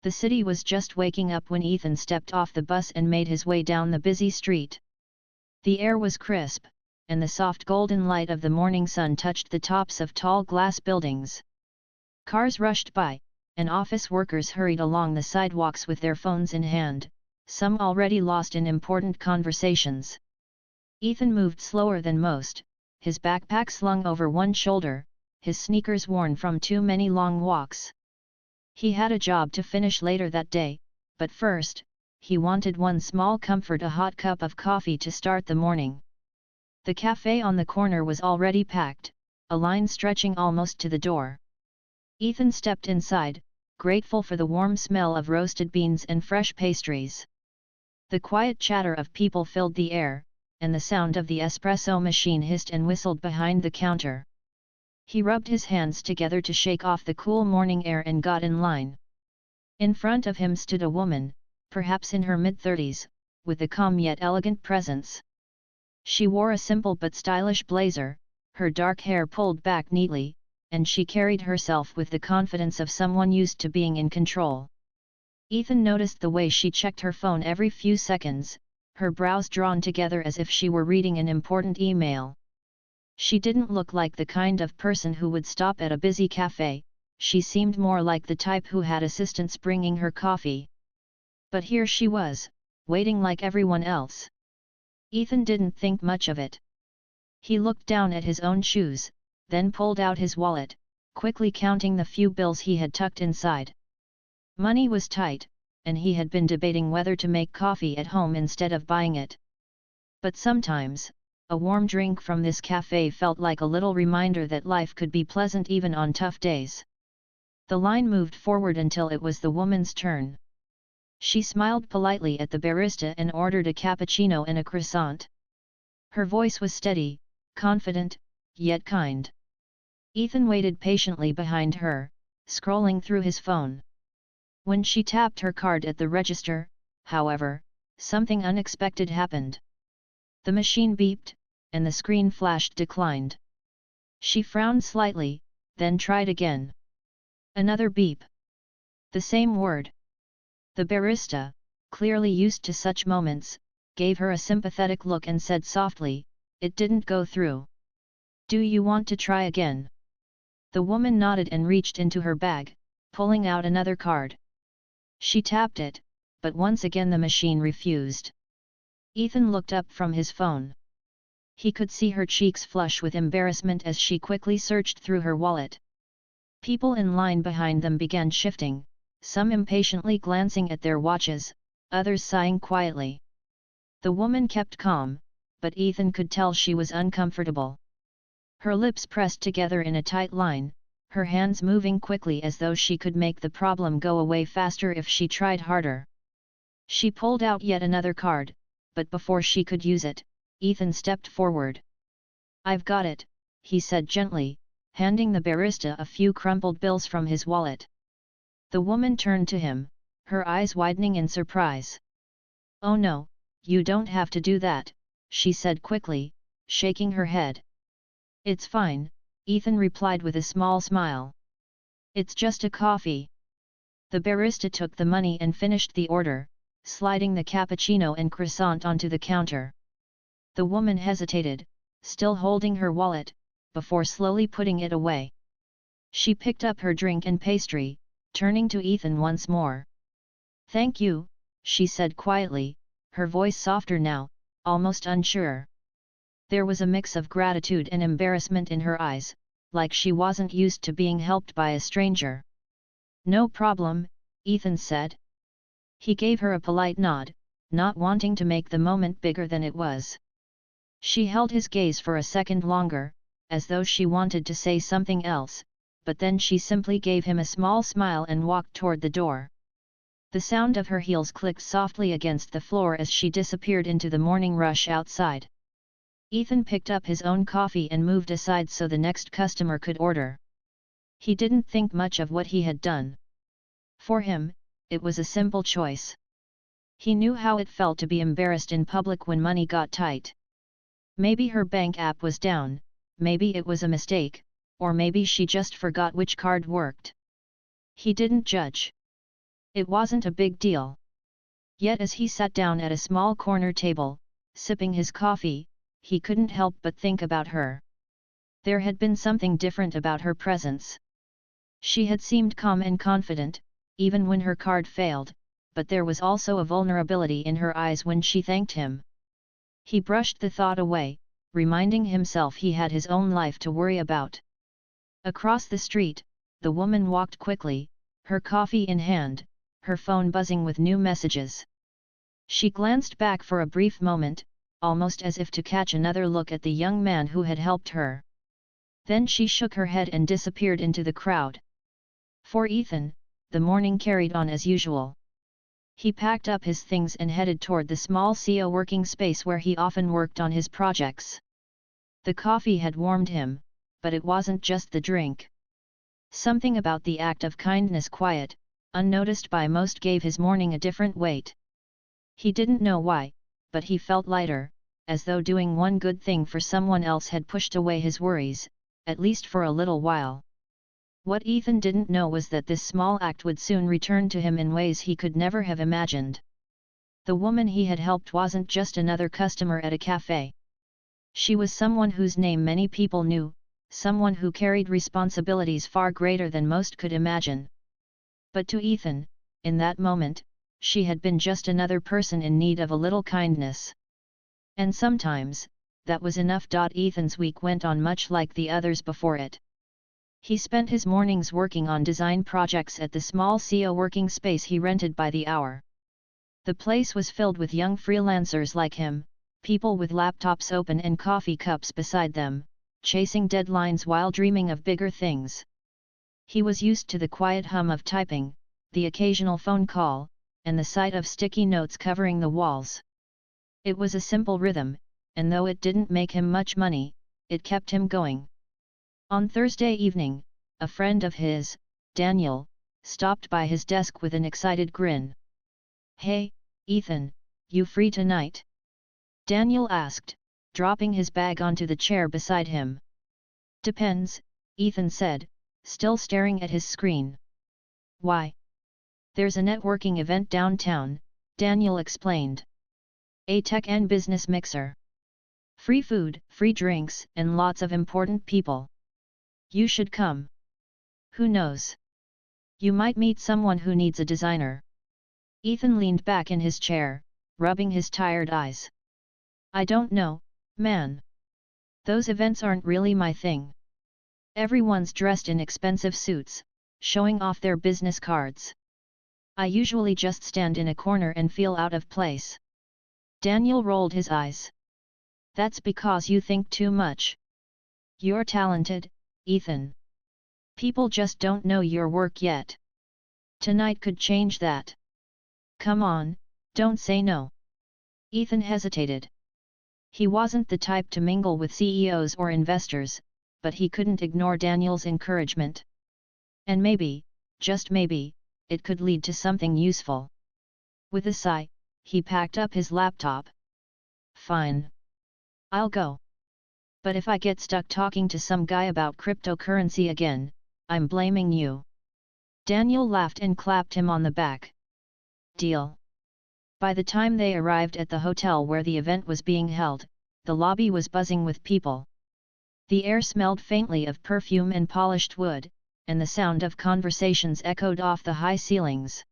The city was just waking up when Ethan stepped off the bus and made his way down the busy street. The air was crisp, and the soft golden light of the morning sun touched the tops of tall glass buildings. Cars rushed by, and office workers hurried along the sidewalks with their phones in hand, some already lost in important conversations. Ethan moved slower than most, his backpack slung over one shoulder, his sneakers worn from too many long walks. He had a job to finish later that day, but first, he wanted one small comfort: a hot cup of coffee to start the morning. The cafe on the corner was already packed, a line stretching almost to the door. Ethan stepped inside, grateful for the warm smell of roasted beans and fresh pastries. The quiet chatter of people filled the air, and the sound of the espresso machine hissed and whistled behind the counter. He rubbed his hands together to shake off the cool morning air and got in line. In front of him stood a woman, perhaps in her mid-30s, with a calm yet elegant presence. She wore a simple but stylish blazer, her dark hair pulled back neatly, and she carried herself with the confidence of someone used to being in control. Ethan noticed the way she checked her phone every few seconds, her brows drawn together as if she were reading an important email. She didn't look like the kind of person who would stop at a busy cafe, she seemed more like the type who had assistants bringing her coffee. But here she was, waiting like everyone else. Ethan didn't think much of it. He looked down at his own shoes, then pulled out his wallet, quickly counting the few bills he had tucked inside. Money was tight, and he had been debating whether to make coffee at home instead of buying it. But sometimes, a warm drink from this cafe felt like a little reminder that life could be pleasant even on tough days. The line moved forward until it was the woman's turn. She smiled politely at the barista and ordered a cappuccino and a croissant. Her voice was steady, confident, yet kind. Ethan waited patiently behind her, scrolling through his phone. When she tapped her card at the register, however, something unexpected happened. The machine beeped, and the screen flashed declined. She frowned slightly, then tried again. Another beep. The same word. The barista, clearly used to such moments, gave her a sympathetic look and said softly, "It didn't go through. Do you want to try again?" The woman nodded and reached into her bag, pulling out another card. She tapped it, but once again the machine refused. Ethan looked up from his phone. He could see her cheeks flush with embarrassment as she quickly searched through her wallet. People in line behind them began shifting, some impatiently glancing at their watches, others sighing quietly. The woman kept calm, but Ethan could tell she was uncomfortable. Her lips pressed together in a tight line, her hands moving quickly as though she could make the problem go away faster if she tried harder. She pulled out yet another card, but before she could use it, Ethan stepped forward. "I've got it," he said gently, handing the barista a few crumpled bills from his wallet. The woman turned to him, her eyes widening in surprise. "Oh no, you don't have to do that," she said quickly, shaking her head. "It's fine," Ethan replied with a small smile. "It's just a coffee." The barista took the money and finished the order, sliding the cappuccino and croissant onto the counter. The woman hesitated, still holding her wallet, before slowly putting it away. She picked up her drink and pastry, turning to Ethan once more. "Thank you," she said quietly, her voice softer now, almost unsure. There was a mix of gratitude and embarrassment in her eyes, like she wasn't used to being helped by a stranger. "No problem," Ethan said. He gave her a polite nod, not wanting to make the moment bigger than it was. She held his gaze for a second longer, as though she wanted to say something else, but then she simply gave him a small smile and walked toward the door. The sound of her heels clicked softly against the floor as she disappeared into the morning rush outside. Ethan picked up his own coffee and moved aside so the next customer could order. He didn't think much of what he had done. For him, it was a simple choice. He knew how it felt to be embarrassed in public when money got tight. Maybe her bank app was down, maybe it was a mistake, or maybe she just forgot which card worked. He didn't judge. It wasn't a big deal. Yet as he sat down at a small corner table, sipping his coffee, he couldn't help but think about her. There had been something different about her presence. She had seemed calm and confident, even when her card failed, but there was also a vulnerability in her eyes when she thanked him. He brushed the thought away, reminding himself he had his own life to worry about. Across the street, the woman walked quickly, her coffee in hand, her phone buzzing with new messages. She glanced back for a brief moment, almost as if to catch another look at the young man who had helped her. Then she shook her head and disappeared into the crowd. For Ethan, the morning carried on as usual. He packed up his things and headed toward the small CO working space where he often worked on his projects. The coffee had warmed him, but it wasn't just the drink. Something about the act of kindness, quiet, unnoticed by most, gave his morning a different weight. He didn't know why, but he felt lighter, as though doing one good thing for someone else had pushed away his worries, at least for a little while. What Ethan didn't know was that this small act would soon return to him in ways he could never have imagined. The woman he had helped wasn't just another customer at a cafe. She was someone whose name many people knew, someone who carried responsibilities far greater than most could imagine. But to Ethan, in that moment, she had been just another person in need of a little kindness. And sometimes, that was enough. Ethan's week went on much like the others before it. He spent his mornings working on design projects at the small CO working space he rented by the hour. The place was filled with young freelancers like him, people with laptops open and coffee cups beside them, chasing deadlines while dreaming of bigger things. He was used to the quiet hum of typing, the occasional phone call, and the sight of sticky notes covering the walls. It was a simple rhythm, and though it didn't make him much money, it kept him going. On Thursday evening, a friend of his, Daniel, stopped by his desk with an excited grin. "Hey, Ethan, you free tonight?" Daniel asked, dropping his bag onto the chair beside him. "Depends," Ethan said, still staring at his screen. "Why?" "There's a networking event downtown," Daniel explained. "A tech and business mixer. Free food, free drinks, and lots of important people. You should come. Who knows? You might meet someone who needs a designer." Ethan leaned back in his chair, rubbing his tired eyes. "I don't know, man. Those events aren't really my thing. Everyone's dressed in expensive suits, showing off their business cards. I usually just stand in a corner and feel out of place." Daniel rolled his eyes. "That's because you think too much. You're talented, Ethan. People just don't know your work yet. Tonight could change that. Come on, don't say no." Ethan hesitated. He wasn't the type to mingle with CEOs or investors, but he couldn't ignore Daniel's encouragement. And maybe, just maybe, it could lead to something useful. With a sigh, he packed up his laptop. "Fine. I'll go. But if I get stuck talking to some guy about cryptocurrency again, I'm blaming you." Daniel laughed and clapped him on the back. "Deal." By the time they arrived at the hotel where the event was being held, the lobby was buzzing with people. The air smelled faintly of perfume and polished wood, and the sound of conversations echoed off the high ceilings.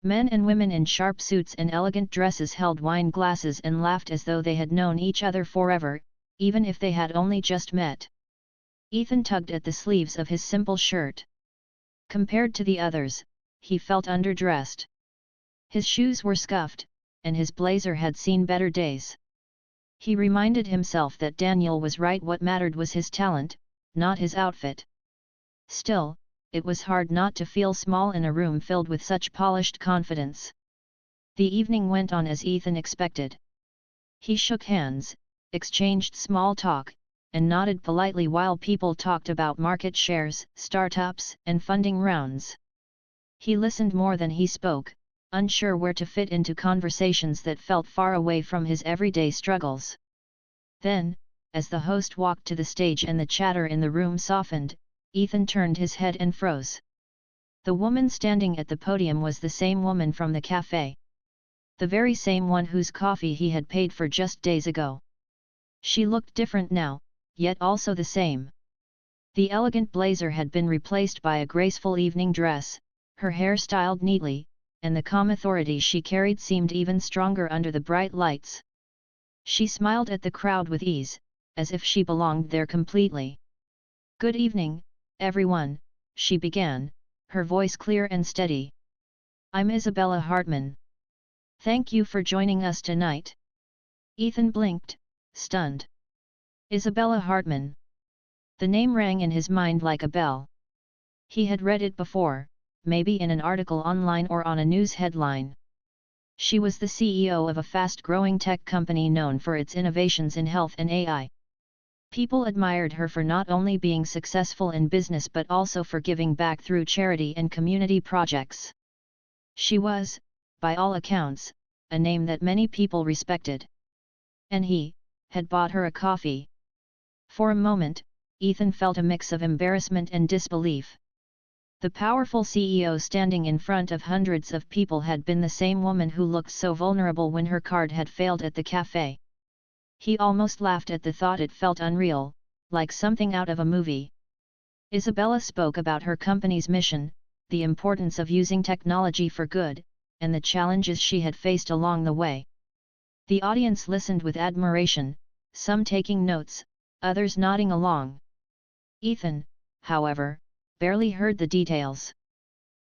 Men and women in sharp suits and elegant dresses held wine glasses and laughed as though they had known each other forever, even if they had only just met. Ethan tugged at the sleeves of his simple shirt. Compared to the others, he felt underdressed. His shoes were scuffed, and his blazer had seen better days. He reminded himself that Daniel was right. What mattered was his talent, not his outfit. Still, it was hard not to feel small in a room filled with such polished confidence. The evening went on as Ethan expected. He shook hands, exchanged small talk, and nodded politely while people talked about market shares, startups, and funding rounds. He listened more than he spoke, unsure where to fit into conversations that felt far away from his everyday struggles. Then, as the host walked to the stage and the chatter in the room softened, Ethan turned his head and froze. The woman standing at the podium was the same woman from the cafe. The very same one whose coffee he had paid for just days ago. She looked different now, yet also the same. The elegant blazer had been replaced by a graceful evening dress, her hair styled neatly, and the calm authority she carried seemed even stronger under the bright lights. She smiled at the crowd with ease, as if she belonged there completely. "Good evening, everyone," she began, her voice clear and steady. "I'm Isabella Hartman. Thank you for joining us tonight." Ethan blinked, stunned. Isabella Hartman. The name rang in his mind like a bell. He had read it before, maybe in an article online or on a news headline. She was the CEO of a fast-growing tech company known for its innovations in health and AI. People admired her for not only being successful in business but also for giving back through charity and community projects. She was, by all accounts, a name that many people respected. And he had bought her a coffee. For a moment, Ethan felt a mix of embarrassment and disbelief. The powerful CEO standing in front of hundreds of people had been the same woman who looked so vulnerable when her card had failed at the cafe. He almost laughed at the thought. It felt unreal, like something out of a movie. Isabella spoke about her company's mission, the importance of using technology for good, and the challenges she had faced along the way. The audience listened with admiration, some taking notes, others nodding along. Ethan, however, barely heard the details.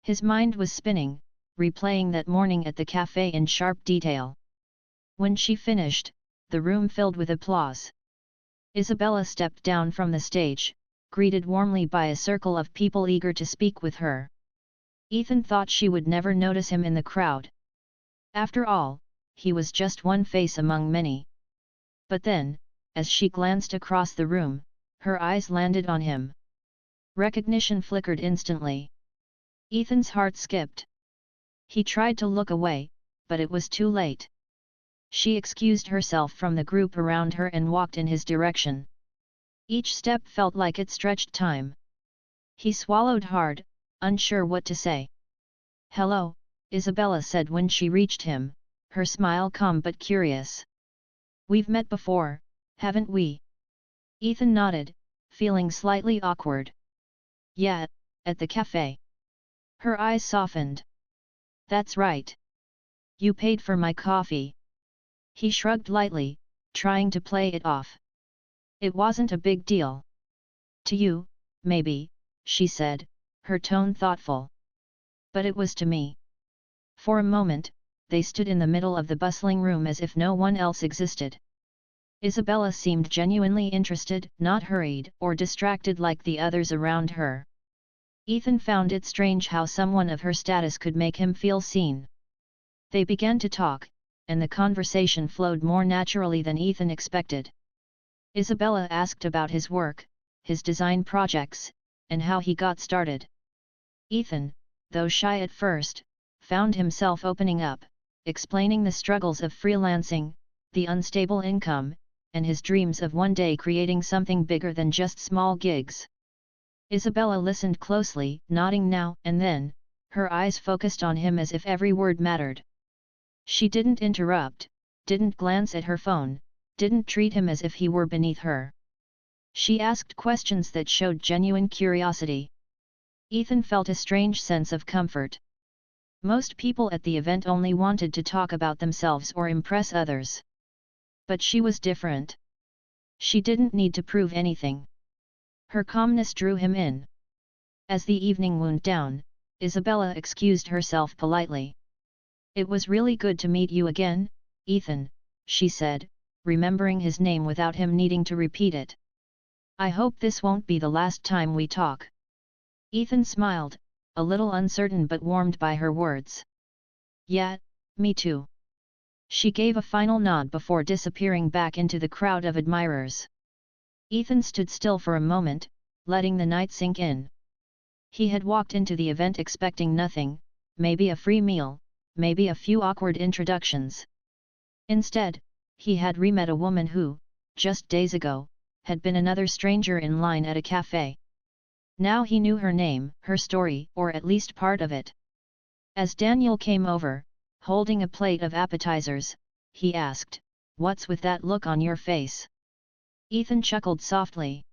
His mind was spinning, replaying that morning at the cafe in sharp detail. When she finished, the room filled with applause. Isabella stepped down from the stage, greeted warmly by a circle of people eager to speak with her. Ethan thought she would never notice him in the crowd. After all, he was just one face among many. But then, as she glanced across the room, her eyes landed on him. Recognition flickered instantly. Ethan's heart skipped. He tried to look away, but it was too late. She excused herself from the group around her and walked in his direction. Each step felt like it stretched time. He swallowed hard, unsure what to say. "Hello," Isabella said when she reached him, her smile calm but curious. "We've met before, haven't we?" Ethan nodded, feeling slightly awkward. "Yeah, at the cafe." Her eyes softened. "That's right. You paid for my coffee." He shrugged lightly, trying to play it off. "It wasn't a big deal." "To you, maybe," she said, her tone thoughtful. "But it was to me." For a moment, they stood in the middle of the bustling room as if no one else existed. Isabella seemed genuinely interested, not hurried or distracted like the others around her. Ethan found it strange how someone of her status could make him feel seen. They began to talk, and the conversation flowed more naturally than Ethan expected. Isabella asked about his work, his design projects, and how he got started. Ethan, though shy at first, found himself opening up, explaining the struggles of freelancing, the unstable income, and his dreams of one day creating something bigger than just small gigs. Isabella listened closely, nodding now and then, her eyes focused on him as if every word mattered. She didn't interrupt, didn't glance at her phone, didn't treat him as if he were beneath her. She asked questions that showed genuine curiosity. Ethan felt a strange sense of comfort. Most people at the event only wanted to talk about themselves or impress others. But she was different. She didn't need to prove anything. Her calmness drew him in. As the evening wound down, Isabella excused herself politely. "It was really good to meet you again, Ethan," she said, remembering his name without him needing to repeat it. "I hope this won't be the last time we talk." Ethan smiled, a little uncertain but warmed by her words. "Yeah, me too." She gave a final nod before disappearing back into the crowd of admirers. Ethan stood still for a moment, letting the night sink in. He had walked into the event expecting nothing, maybe a free meal, maybe a few awkward introductions. Instead, he had re-met a woman who, just days ago, had been another stranger in line at a cafe. Now he knew her name, her story, or at least part of it. As Daniel came over, holding a plate of appetizers, he asked, "What's with that look on your face?" Ethan chuckled softly.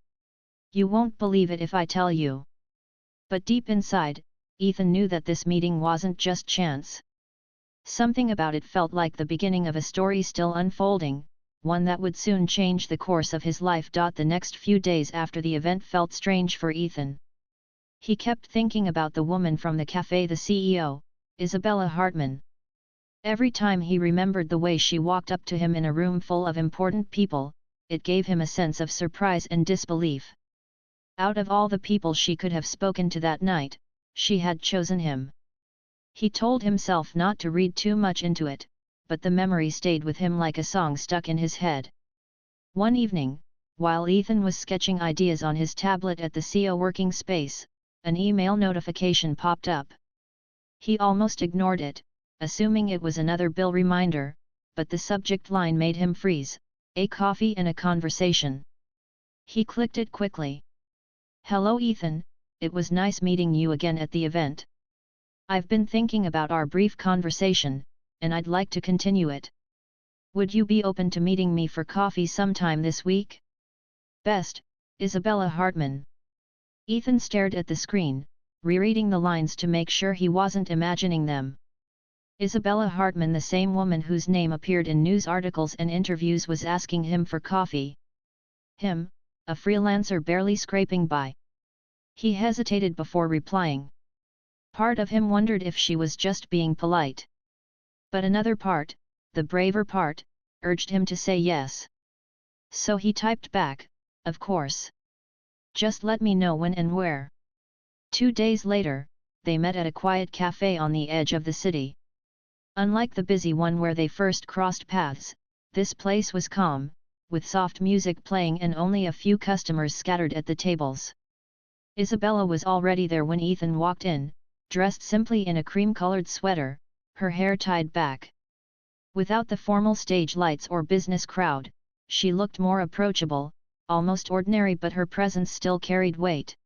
"You won't believe it if I tell you." But deep inside, Ethan knew that this meeting wasn't just chance. Something about it felt like the beginning of a story still unfolding, one that would soon change the course of his life. The next few days after the event felt strange for Ethan. He kept thinking about the woman from the cafe, the CEO, Isabella Hartman. Every time he remembered the way she walked up to him in a room full of important people, it gave him a sense of surprise and disbelief. Out of all the people she could have spoken to that night, she had chosen him. He told himself not to read too much into it, but the memory stayed with him like a song stuck in his head. One evening, while Ethan was sketching ideas on his tablet at the CEO working space, an email notification popped up. He almost ignored it, assuming it was another bill reminder, but the subject line made him freeze: "A coffee and a conversation." He clicked it quickly. "Hello Ethan, it was nice meeting you again at the event. I've been thinking about our brief conversation, and I'd like to continue it. Would you be open to meeting me for coffee sometime this week? Best, Isabella Hartman." Ethan stared at the screen, rereading the lines to make sure he wasn't imagining them. Isabella Hartman, the same woman whose name appeared in news articles and interviews, was asking him for coffee. Him, a freelancer barely scraping by. He hesitated before replying. Part of him wondered if she was just being polite. But another part, the braver part, urged him to say yes. So he typed back, "Of course. Just let me know when and where." 2 days later, they met at a quiet cafe on the edge of the city. Unlike the busy one where they first crossed paths, this place was calm, with soft music playing and only a few customers scattered at the tables. Isabella was already there when Ethan walked in, dressed simply in a cream-colored sweater, her hair tied back. Without the formal stage lights or business crowd, she looked more approachable, almost ordinary, but her presence still carried weight.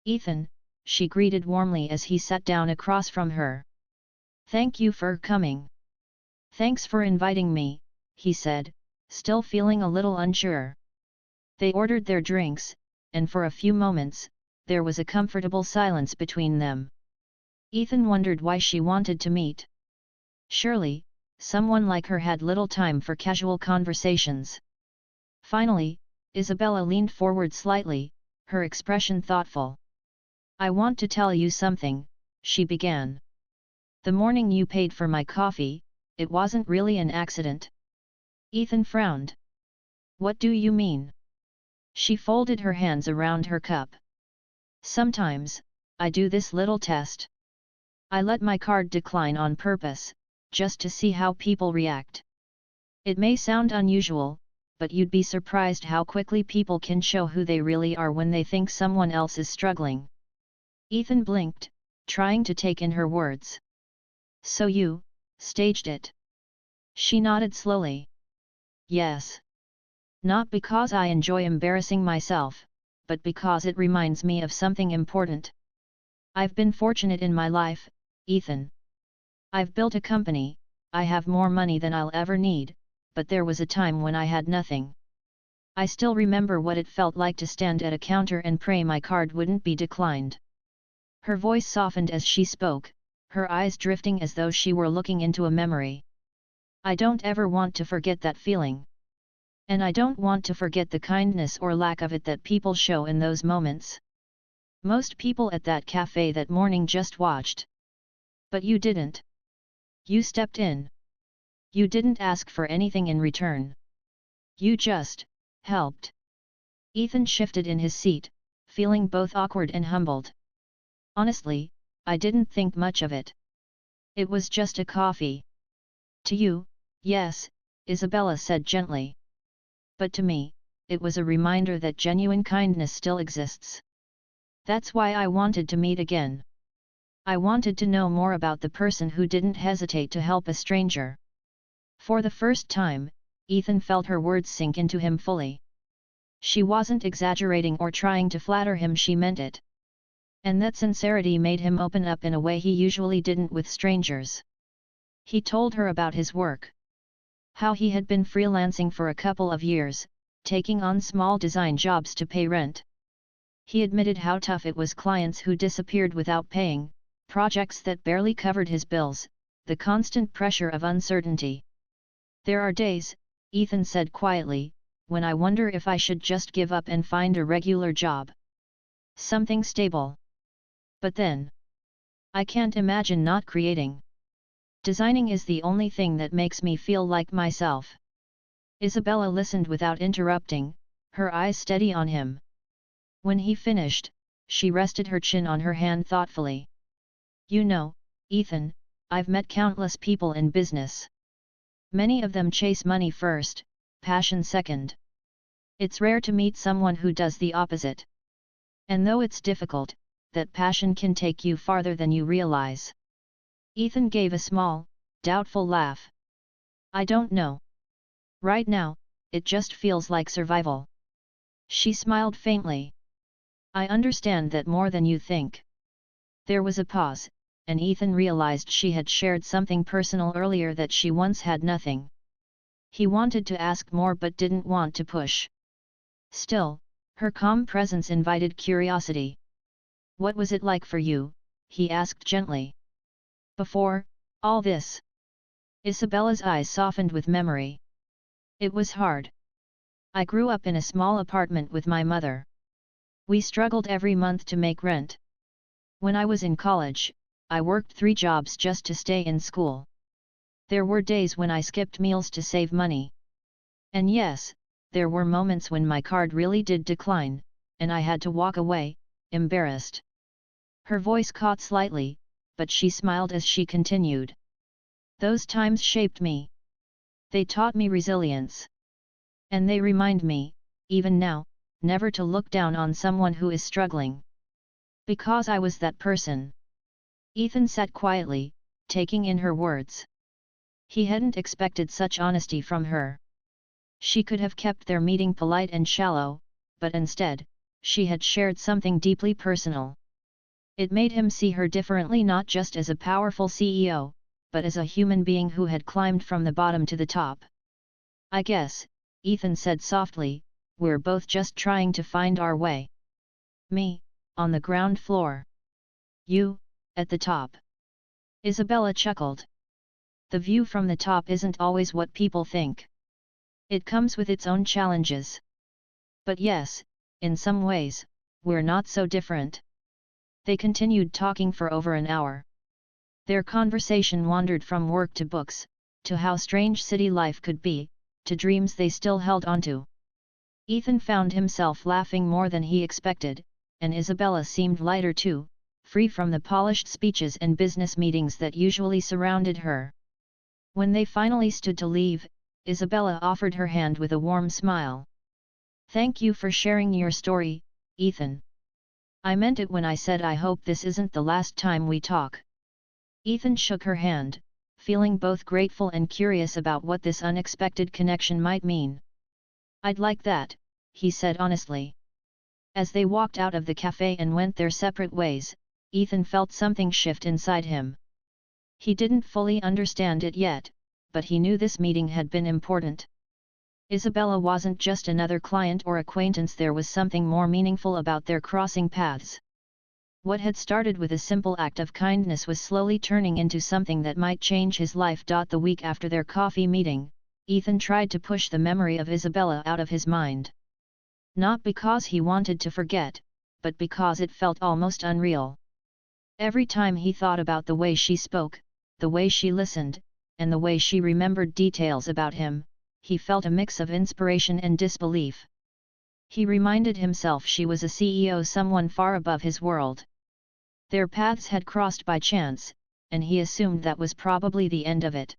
"Ethan," she greeted warmly as he sat down across from her. "Thank you for coming." "Thanks for inviting me," he said, still feeling a little unsure. They ordered their drinks, and for a few moments, there was a comfortable silence between them. Ethan wondered why she wanted to meet. Surely, someone like her had little time for casual conversations. Finally, Isabella leaned forward slightly, her expression thoughtful. "I want to tell you something," she began. "The morning you paid for my coffee, it wasn't really an accident." Ethan frowned. "What do you mean?" She folded her hands around her cup. "Sometimes, I do this little test. I let my card decline on purpose, just to see how people react. It may sound unusual, but you'd be surprised how quickly people can show who they really are when they think someone else is struggling." Ethan blinked, trying to take in her words. "So you staged it?" She nodded slowly. "Yes. Not because I enjoy embarrassing myself, but because it reminds me of something important. I've been fortunate in my life, Ethan. I've built a company, I have more money than I'll ever need, but there was a time when I had nothing. I still remember what it felt like to stand at a counter and pray my card wouldn't be declined." Her voice softened as she spoke, her eyes drifting as though she were looking into a memory. "I don't ever want to forget that feeling. And I don't want to forget the kindness or lack of it that people show in those moments. Most people at that cafe that morning just watched. But you didn't. You stepped in. You didn't ask for anything in return. You just helped." Ethan shifted in his seat, feeling both awkward and humbled. "Honestly, I didn't think much of it. It was just a coffee." "To you, yes," Isabella said gently. "But to me, it was a reminder that genuine kindness still exists. That's why I wanted to meet again. I wanted to know more about the person who didn't hesitate to help a stranger." For the first time, Ethan felt her words sink into him fully. She wasn't exaggerating or trying to flatter him, she meant it. And that sincerity made him open up in a way he usually didn't with strangers. He told her about his work. How he had been freelancing for a couple of years, taking on small design jobs to pay rent. He admitted how tough it was, clients who disappeared without paying, projects that barely covered his bills, the constant pressure of uncertainty. There are days, Ethan said quietly, when I wonder if I should just give up and find a regular job. Something stable. But then, I can't imagine not creating. Designing is the only thing that makes me feel like myself. Isabella listened without interrupting, her eyes steady on him. When he finished, she rested her chin on her hand thoughtfully. You know, Ethan, I've met countless people in business. Many of them chase money first, passion second. It's rare to meet someone who does the opposite. And though it's difficult, that passion can take you farther than you realize. Ethan gave a small, doubtful laugh. I don't know. Right now, it just feels like survival. She smiled faintly. I understand that more than you think. There was a pause, and Ethan realized she had shared something personal earlier that she once had nothing. He wanted to ask more but didn't want to push. Still, her calm presence invited curiosity. What was it like for you? He asked gently. Before all this. Isabella's eyes softened with memory. It was hard. I grew up in a small apartment with my mother. We struggled every month to make rent. When I was in college, I worked 3 jobs just to stay in school. There were days when I skipped meals to save money. And yes, there were moments when my card really did decline, and I had to walk away, embarrassed. Her voice caught slightly, but she smiled as she continued. Those times shaped me. They taught me resilience. And they remind me, even now, never to look down on someone who is struggling. Because I was that person. Ethan sat quietly, taking in her words. He hadn't expected such honesty from her. She could have kept their meeting polite and shallow, but instead, she had shared something deeply personal. It made him see her differently, not just as a powerful CEO, but as a human being who had climbed from the bottom to the top. I guess, Ethan said softly, we're both just trying to find our way. Me, on the ground floor. You, at the top. Isabella chuckled. The view from the top isn't always what people think. It comes with its own challenges. But yes, in some ways, we're not so different. They continued talking for over an hour. Their conversation wandered from work to books, to how strange city life could be, to dreams they still held onto. Ethan found himself laughing more than he expected, and Isabella seemed lighter too, free from the polished speeches and business meetings that usually surrounded her. When they finally stood to leave, Isabella offered her hand with a warm smile. Thank you for sharing your story, Ethan. I meant it when I said I hope this isn't the last time we talk. Ethan shook her hand, feeling both grateful and curious about what this unexpected connection might mean. I'd like that, he said honestly. As they walked out of the cafe and went their separate ways, Ethan felt something shift inside him. He didn't fully understand it yet, but he knew this meeting had been important. Isabella wasn't just another client or acquaintance, there was something more meaningful about their crossing paths. What had started with a simple act of kindness was slowly turning into something that might change his life. The week after their coffee meeting, Ethan tried to push the memory of Isabella out of his mind. Not because he wanted to forget, but because it felt almost unreal. Every time he thought about the way she spoke, the way she listened, and the way she remembered details about him, he felt a mix of inspiration and disbelief. He reminded himself she was a CEO, someone far above his world. Their paths had crossed by chance, and he assumed that was probably the end of it.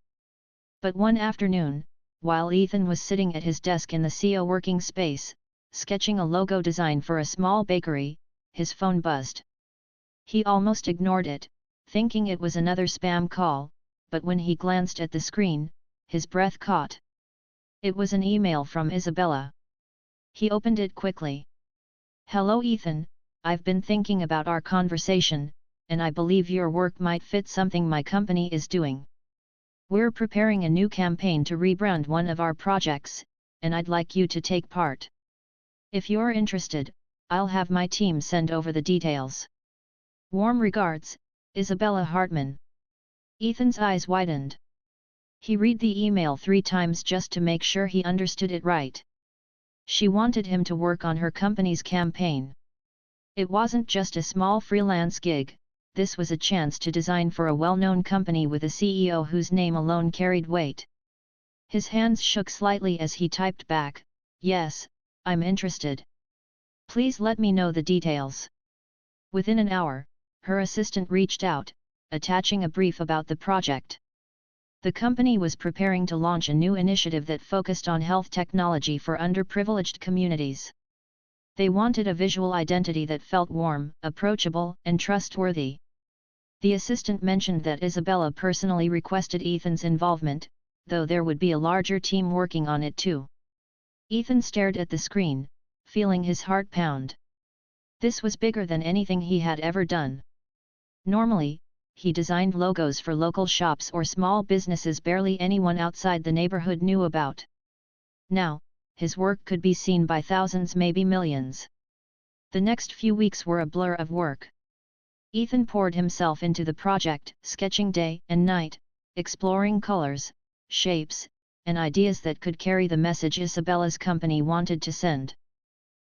But one afternoon, while Ethan was sitting at his desk in the CEO working space, sketching a logo design for a small bakery, his phone buzzed. He almost ignored it, thinking it was another spam call, but when he glanced at the screen, his breath caught. It was an email from Isabella. He opened it quickly. Hello Ethan, I've been thinking about our conversation, and I believe your work might fit something my company is doing. We're preparing a new campaign to rebrand one of our projects, and I'd like you to take part. If you're interested, I'll have my team send over the details. Warm regards, Isabella Hartman. Ethan's eyes widened. He read the email 3 times just to make sure he understood it right. She wanted him to work on her company's campaign. It wasn't just a small freelance gig, this was a chance to design for a well-known company with a CEO whose name alone carried weight. His hands shook slightly as he typed back, "Yes, I'm interested. Please let me know the details." Within an hour, her assistant reached out, attaching a brief about the project. The company was preparing to launch a new initiative that focused on health technology for underprivileged communities. They wanted a visual identity that felt warm, approachable, and trustworthy. The assistant mentioned that Isabella personally requested Ethan's involvement, though there would be a larger team working on it too. Ethan stared at the screen, feeling his heart pound. This was bigger than anything he had ever done. Normally, he designed logos for local shops or small businesses barely anyone outside the neighborhood knew about. Now, his work could be seen by thousands, maybe millions. The next few weeks were a blur of work. Ethan poured himself into the project, sketching day and night, exploring colors, shapes, and ideas that could carry the message Isabella's company wanted to send.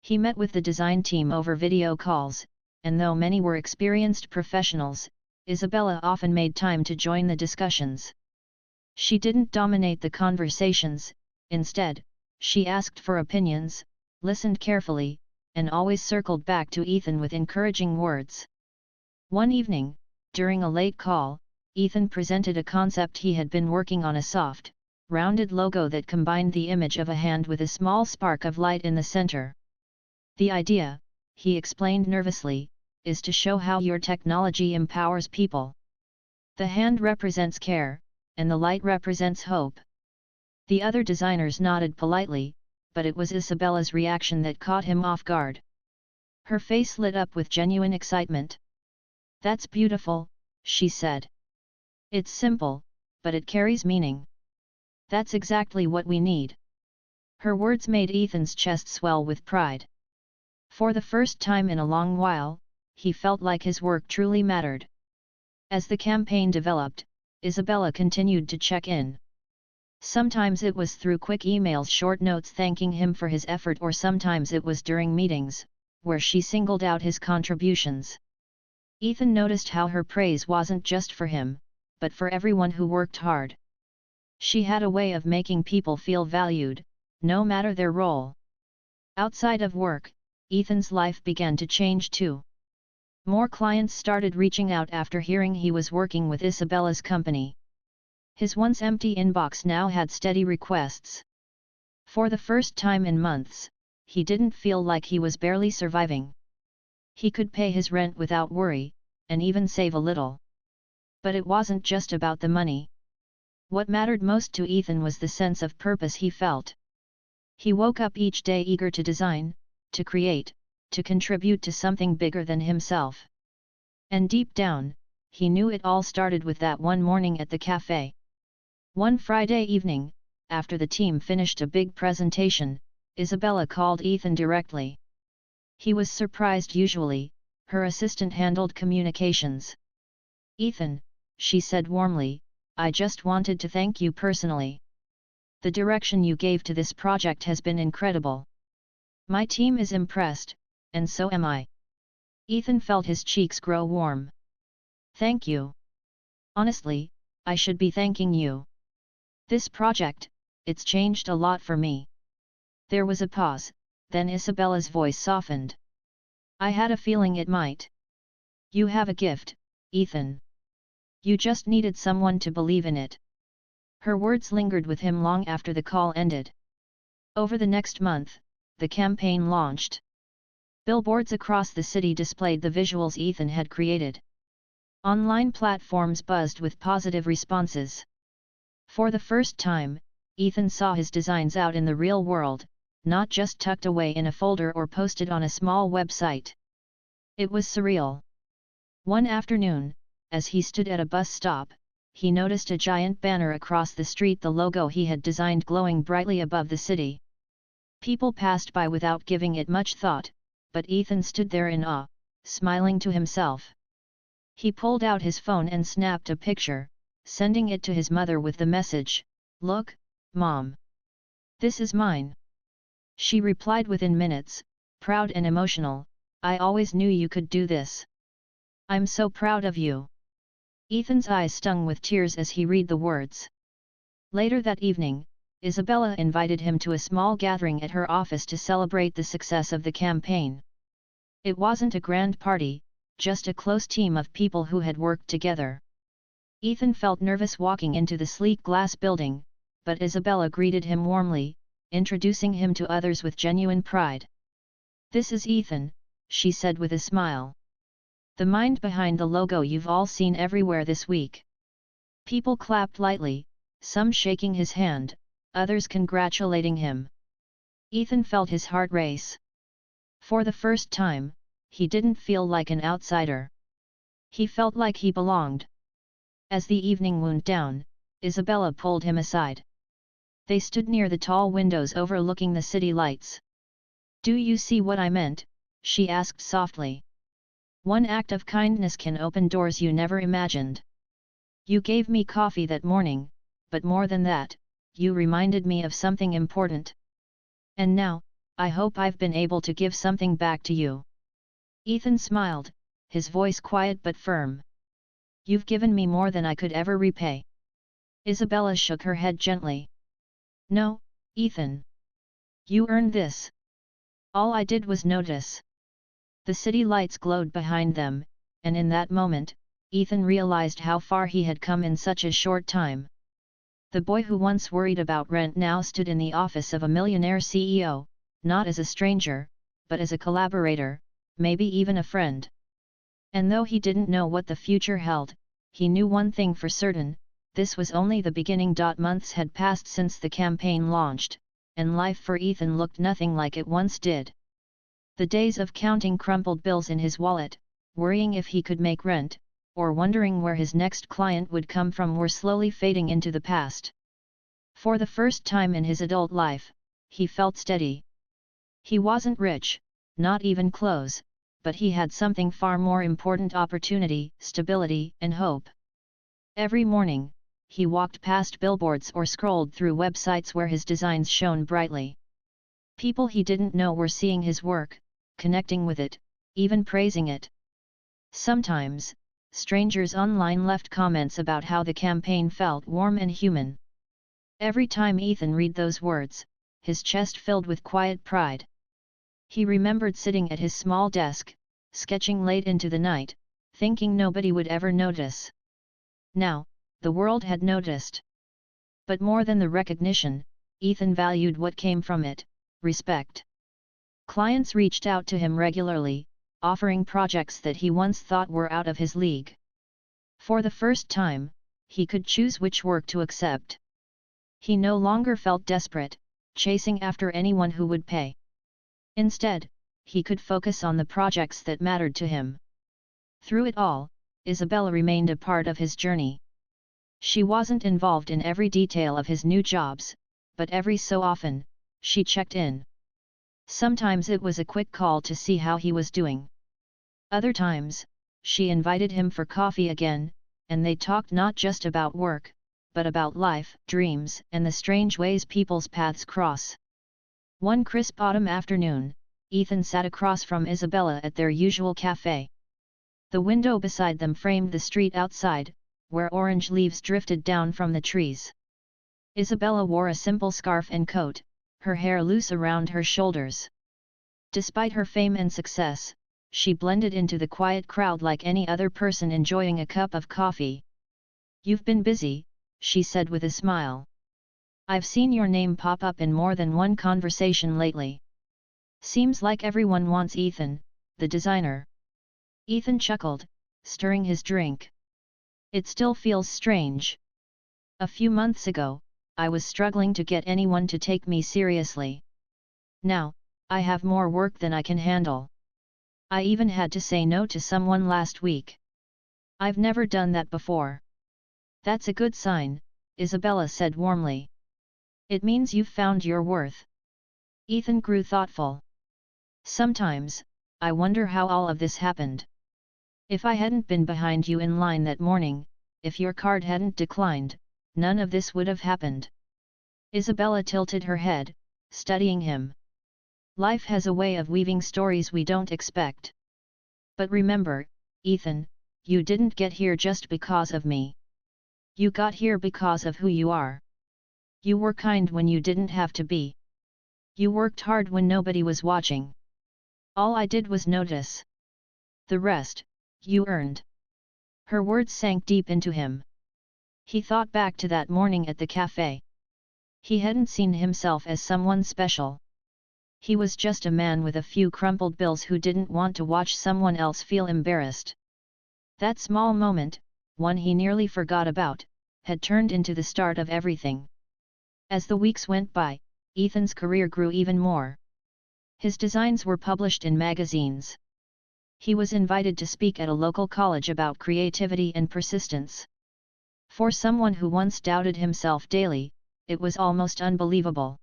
He met with the design team over video calls, and though many were experienced professionals, Isabella often made time to join the discussions. She didn't dominate the conversations, instead, she asked for opinions, listened carefully, and always circled back to Ethan with encouraging words. One evening, during a late call, Ethan presented a concept he had been working on: a soft, rounded logo that combined the image of a hand with a small spark of light in the center. "The idea," he explained nervously, "is to show how your technology empowers people. The hand represents care, and the light represents hope." The other designers nodded politely, but it was Isabella's reaction that caught him off guard. Her face lit up with genuine excitement. "That's beautiful," she said. "It's simple, but it carries meaning. That's exactly what we need." Her words made Ethan's chest swell with pride. For the first time in a long while, he felt like his work truly mattered. As the campaign developed, Isabella continued to check in. Sometimes it was through quick emails, short notes thanking him for his effort, or sometimes it was during meetings, where she singled out his contributions. Ethan noticed how her praise wasn't just for him, but for everyone who worked hard. She had a way of making people feel valued, no matter their role. Outside of work, Ethan's life began to change too. More clients started reaching out after hearing he was working with Isabella's company. His once empty inbox now had steady requests. For the first time in months, he didn't feel like he was barely surviving. He could pay his rent without worry, and even save a little. But it wasn't just about the money. What mattered most to Ethan was the sense of purpose he felt. He woke up each day eager to design, to create, to contribute to something bigger than himself. And deep down, he knew it all started with that one morning at the cafe. One Friday evening, after the team finished a big presentation, Isabella called Ethan directly. He was surprised. Usually, her assistant handled communications. "Ethan," she said warmly, "I just wanted to thank you personally. The direction you gave to this project has been incredible. My team is impressed, and so am I." Ethan felt his cheeks grow warm. "Thank you. Honestly, I should be thanking you. This project, it's changed a lot for me." There was a pause, then Isabella's voice softened. "I had a feeling it might. You have a gift, Ethan. You just needed someone to believe in it." Her words lingered with him long after the call ended. Over the next month, the campaign launched. Billboards across the city displayed the visuals Ethan had created. Online platforms buzzed with positive responses. For the first time, Ethan saw his designs out in the real world, not just tucked away in a folder or posted on a small website. It was surreal. One afternoon, as he stood at a bus stop, he noticed a giant banner across the street, the logo he had designed glowing brightly above the city. People passed by without giving it much thought, but Ethan stood there in awe, smiling to himself. He pulled out his phone and snapped a picture, sending it to his mother with the message, "Look, Mom. This is mine." She replied within minutes, proud and emotional, "I always knew you could do this. I'm so proud of you." Ethan's eyes stung with tears as he read the words. Later that evening, Isabella invited him to a small gathering at her office to celebrate the success of the campaign. It wasn't a grand party, just a close team of people who had worked together. Ethan felt nervous walking into the sleek glass building, but Isabella greeted him warmly, introducing him to others with genuine pride. "This is Ethan," she said with a smile. "The mind behind the logo you've all seen everywhere this week." People clapped lightly, some shaking his hand, others congratulating him. Ethan felt his heart race. For the first time, he didn't feel like an outsider. He felt like he belonged. As the evening wound down, Isabella pulled him aside. They stood near the tall windows overlooking the city lights. "Do you see what I meant?" she asked softly. "One act of kindness can open doors you never imagined. You gave me coffee that morning, but more than that, you reminded me of something important. And now, I hope I've been able to give something back to you." Ethan smiled, his voice quiet but firm. "You've given me more than I could ever repay." Isabella shook her head gently. "No, Ethan. You earned this. All I did was notice." The city lights glowed behind them, and in that moment, Ethan realized how far he had come in such a short time. The boy who once worried about rent now stood in the office of a millionaire CEO, not as a stranger, but as a collaborator, maybe even a friend. And though he didn't know what the future held, he knew one thing for certain: this was only the beginning. Months had passed since the campaign launched, and life for Ethan looked nothing like it once did. The days of counting crumpled bills in his wallet, worrying if he could make rent, or wondering where his next client would come from were slowly fading into the past. For the first time in his adult life, he felt steady. He wasn't rich, not even close, but he had something far more important: opportunity, stability, and hope. Every morning, he walked past billboards or scrolled through websites where his designs shone brightly. People he didn't know were seeing his work, connecting with it, even praising it. Sometimes, strangers online left comments about how the campaign felt warm and human. Every time Ethan read those words, his chest filled with quiet pride. He remembered sitting at his small desk, sketching late into the night, thinking nobody would ever notice. Now, the world had noticed. But more than the recognition, Ethan valued what came from it: respect. Clients reached out to him regularly, offering projects that he once thought were out of his league. For the first time, he could choose which work to accept. He no longer felt desperate, chasing after anyone who would pay. Instead, he could focus on the projects that mattered to him. Through it all, Isabella remained a part of his journey. She wasn't involved in every detail of his new jobs, but every so often, she checked in. Sometimes it was a quick call to see how he was doing. Other times, she invited him for coffee again, and they talked not just about work, but about life, dreams, and the strange ways people's paths cross. One crisp autumn afternoon, Ethan sat across from Isabella at their usual cafe. The window beside them framed the street outside, where orange leaves drifted down from the trees. Isabella wore a simple scarf and coat, her hair loose around her shoulders. Despite her fame and success, she blended into the quiet crowd like any other person enjoying a cup of coffee. "You've been busy," she said with a smile. "I've seen your name pop up in more than one conversation lately. Seems like everyone wants Ethan, the designer." Ethan chuckled, stirring his drink. "It still feels strange. A few months ago, I was struggling to get anyone to take me seriously. Now, I have more work than I can handle. I even had to say no to someone last week. I've never done that before. That's a good sign, Isabella said warmly. It means you've found your worth. Ethan grew thoughtful. Sometimes, I wonder how all of this happened. If I hadn't been behind you in line that morning, if your card hadn't declined, none of this would have happened. Isabella tilted her head, studying him. Life has a way of weaving stories we don't expect. But remember, Ethan, you didn't get here just because of me. You got here because of who you are. You were kind when you didn't have to be. You worked hard when nobody was watching. All I did was notice. The rest, you earned. Her words sank deep into him. He thought back to that morning at the cafe. He hadn't seen himself as someone special. He was just a man with a few crumpled bills who didn't want to watch someone else feel embarrassed. That small moment, one he nearly forgot about, had turned into the start of everything. As the weeks went by, Ethan's career grew even more. His designs were published in magazines. He was invited to speak at a local college about creativity and persistence. For someone who once doubted himself daily, it was almost unbelievable.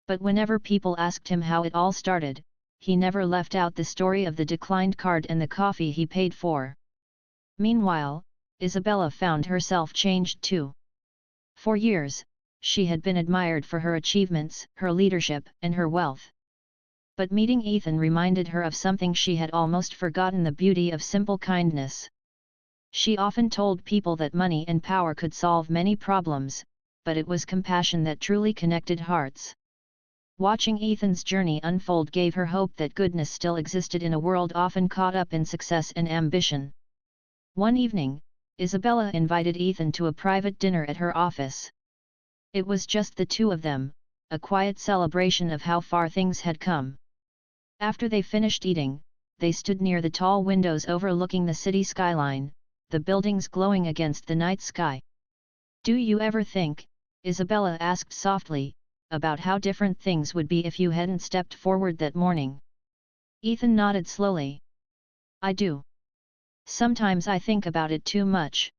But whenever people asked him how it all started, he never left out the story of the declined card and the coffee he paid for. Meanwhile, Isabella found herself changed too. For years, she had been admired for her achievements, her leadership, and her wealth. But meeting Ethan reminded her of something she had almost forgotten: the beauty of simple kindness. She often told people that money and power could solve many problems, but it was compassion that truly connected hearts. Watching Ethan's journey unfold gave her hope that goodness still existed in a world often caught up in success and ambition. One evening, Isabella invited Ethan to a private dinner at her office. It was just the two of them, a quiet celebration of how far things had come. After they finished eating, they stood near the tall windows overlooking the city skyline, the buildings glowing against the night sky. "Do you ever think," Isabella asked softly, "about how different things would be if you hadn't stepped forward that morning?" Ethan nodded slowly. "I do. Sometimes I think about it too much.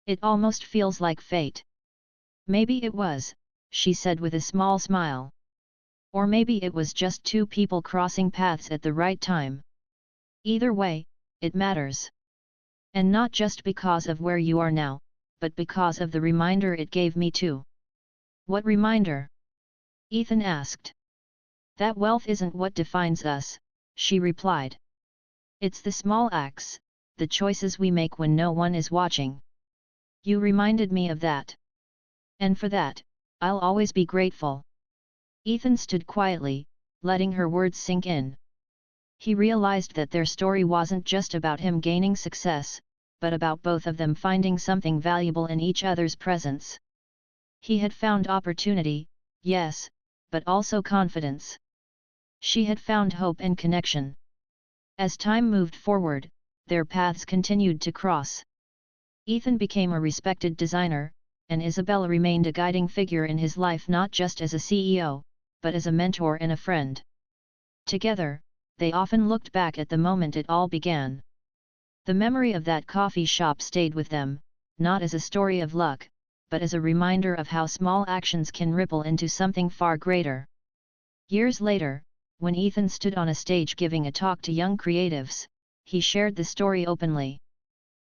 It almost feels like fate." "Maybe it was," she said with a small smile. "Or maybe it was just two people crossing paths at the right time. Either way, it matters. And not just because of where you are now, but because of the reminder it gave me too." "What reminder?" Ethan asked. "That wealth isn't what defines us," she replied. "It's the small acts, the choices we make when no one is watching. You reminded me of that. And for that, I'll always be grateful." Ethan stood quietly, letting her words sink in. He realized that their story wasn't just about him gaining success, but about both of them finding something valuable in each other's presence. He had found opportunity, yes, but also confidence. She had found hope and connection. As time moved forward, their paths continued to cross. Ethan became a respected designer, and Isabella remained a guiding figure in his life, not just as a CEO, but as a mentor and a friend. Together, they often looked back at the moment it all began. The memory of that coffee shop stayed with them, not as a story of luck, but as a reminder of how small actions can ripple into something far greater. Years later, when Ethan stood on a stage giving a talk to young creatives, he shared the story openly.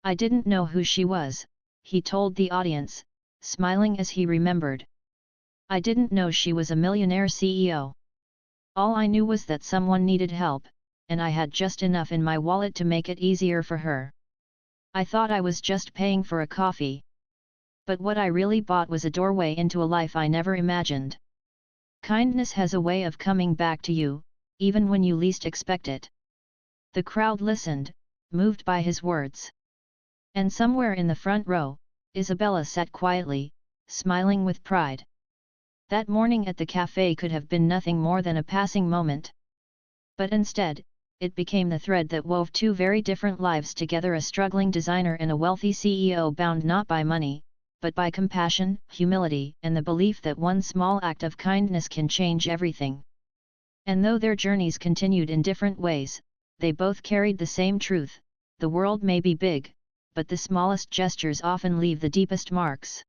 "I didn't know who she was," he told the audience, smiling as he remembered. "I didn't know she was a millionaire CEO. All I knew was that someone needed help, and I had just enough in my wallet to make it easier for her. I thought I was just paying for a coffee. But what I really bought was a doorway into a life I never imagined." Kindness has a way of coming back to you, even when you least expect it. The crowd listened, moved by his words. And somewhere in the front row, Isabella sat quietly, smiling with pride. That morning at the cafe could have been nothing more than a passing moment. But instead, it became the thread that wove two very different lives together: a struggling designer and a wealthy CEO bound not by money, but by compassion, humility, and the belief that one small act of kindness can change everything. And though their journeys continued in different ways, they both carried the same truth: the world may be big, but the smallest gestures often leave the deepest marks.